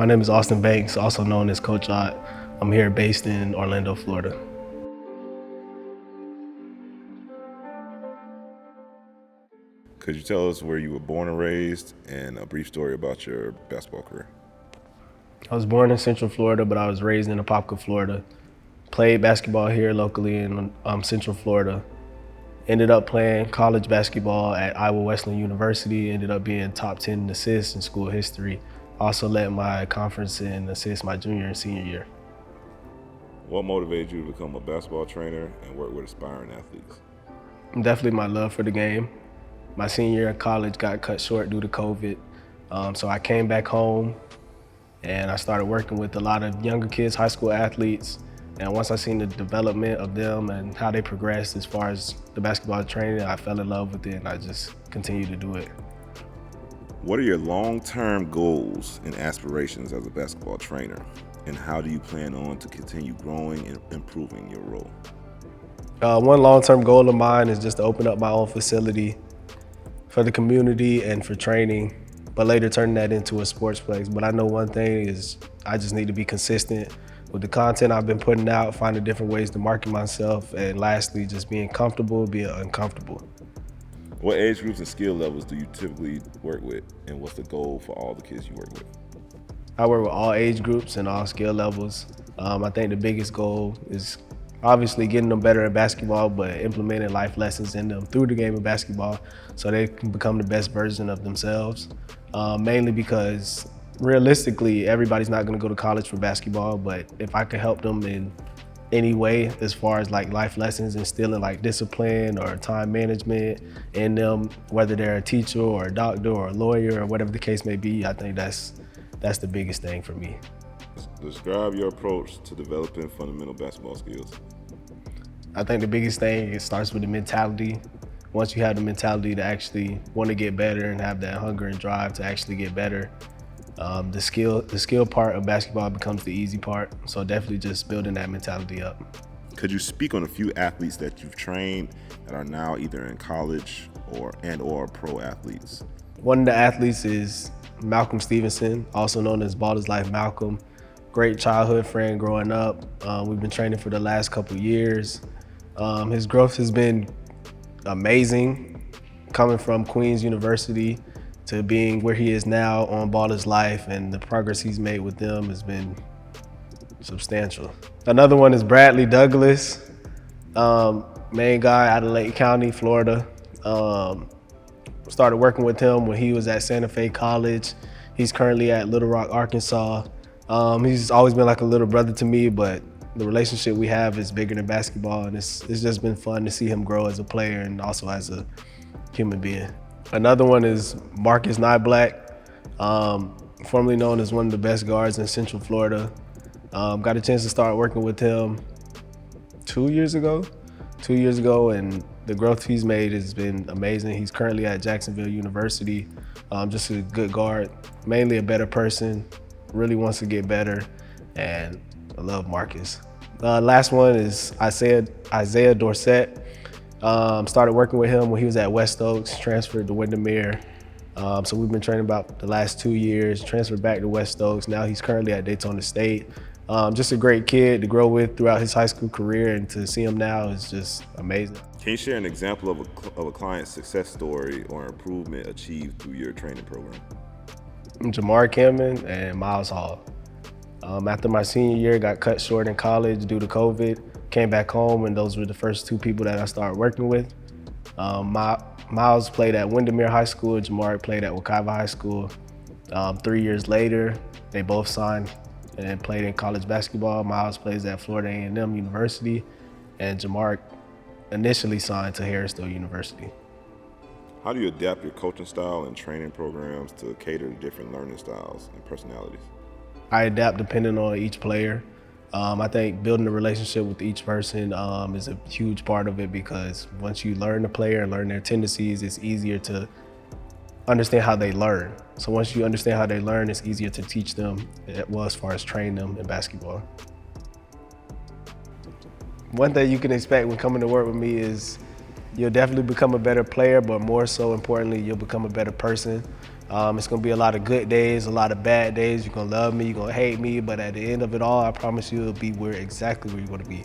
My name is Austin Banks, also known as Coach Aut. I'm here based in Orlando, Florida. Could you tell us where you were born and raised and a brief story about your basketball career? I was born in Central Florida, but I was raised in Apopka, Florida. Played basketball here locally in Central Florida. Ended up playing college basketball at Iowa Wesleyan University. Ended up being top 10 in assists in school history. Also led my conference in assists my junior and senior year. What motivated you to become a basketball trainer and work with aspiring athletes? Definitely my love for the game. My senior year of college got cut short due to COVID. So I came back home and I started working with a lot of younger kids, high school athletes. And once I seen the development of them and how they progressed as far as the basketball training, I fell in love with it and I just continue to do it. What are your long-term goals and aspirations as a basketball trainer? And how do you plan on to continue growing and improving your role? One long-term goal of mine is just to open up my own facility for the community and for training, but later turn that into a sports place. But I know one thing is I just need to be consistent with the content I've been putting out, finding different ways to market myself, and lastly, just being comfortable, being uncomfortable. What age groups and skill levels do you typically work with, and what's the goal for all the kids you work with? I work with all age groups and all skill levels. I think the biggest goal is obviously getting them better at basketball, but implementing life lessons in them through the game of basketball so they can become the best version of themselves. Mainly because realistically, everybody's not gonna go to college for basketball, but if I could help them in any way as far as like life lessons, instilling like discipline or time management in them, whether they're a teacher or a doctor or a lawyer or whatever the case may be, I think that's the biggest thing for me. Describe your approach to developing fundamental basketball skills. I think the biggest thing, it starts with the mentality. Once you have the mentality to actually want to get better and have that hunger and drive to actually get better, the skill part of basketball becomes the easy part. So definitely just building that mentality up. Could you speak on a few athletes that you've trained that are now either in college or pro athletes? One of the athletes is Malcolm Stevenson, also known as Ball is Life Malcolm. Great childhood friend growing up. We've been training for the last couple years. His growth has been amazing, coming from Queens University to being where he is now on Ball is Life, and the progress he's made with them has been substantial. Another one is Bradley Douglas, main guy out of Lake County, Florida. Started working with him when he was at Santa Fe College. He's currently at Little Rock, Arkansas. He's always been like a little brother to me, but the relationship we have is bigger than basketball, and it's just been fun to see him grow as a player and also as a human being. Another one is Marcus Nyblack, formerly known as one of the best guards in Central Florida. Got a chance to start working with him 2 years ago, and the growth he's made has been amazing. He's currently at Jacksonville University, just a good guard, mainly a better person, really wants to get better, and I love Marcus. Last one is Isaiah Dorsett. Started working with him when he was at West Oaks, transferred to Windermere. So we've been training about the last 2 years, transferred back to West Oaks. Now he's currently at Daytona State. Just a great kid to grow with throughout his high school career, and to see him now is just amazing. Can you share an example of a client's success story or improvement achieved through your training program? Jamar Cameron and Miles Hall. After my senior year, got cut short in college due to COVID, came back home, and those were the first two people that I started working with. Miles played at Windermere High School, Jamar played at Wekiva High School. 3 years later, they both signed and played in college basketball. Miles plays at Florida A&M University, and Jamar initially signed to Harrisville University. How do you adapt your coaching style and training programs to cater to different learning styles and personalities? I adapt depending on each player. I think building a relationship with each person is a huge part of it, because once you learn the player and learn their tendencies, it's easier to understand how they learn. So once you understand how they learn, it's easier to teach them, well, as far as train them in basketball. One thing you can expect when coming to work with me is you'll definitely become a better player, but more so importantly, you'll become a better person. It's gonna be a lot of good days, a lot of bad days. You're gonna love me, you're gonna hate me, but at the end of it all, I promise you it'll be exactly where you wanna be.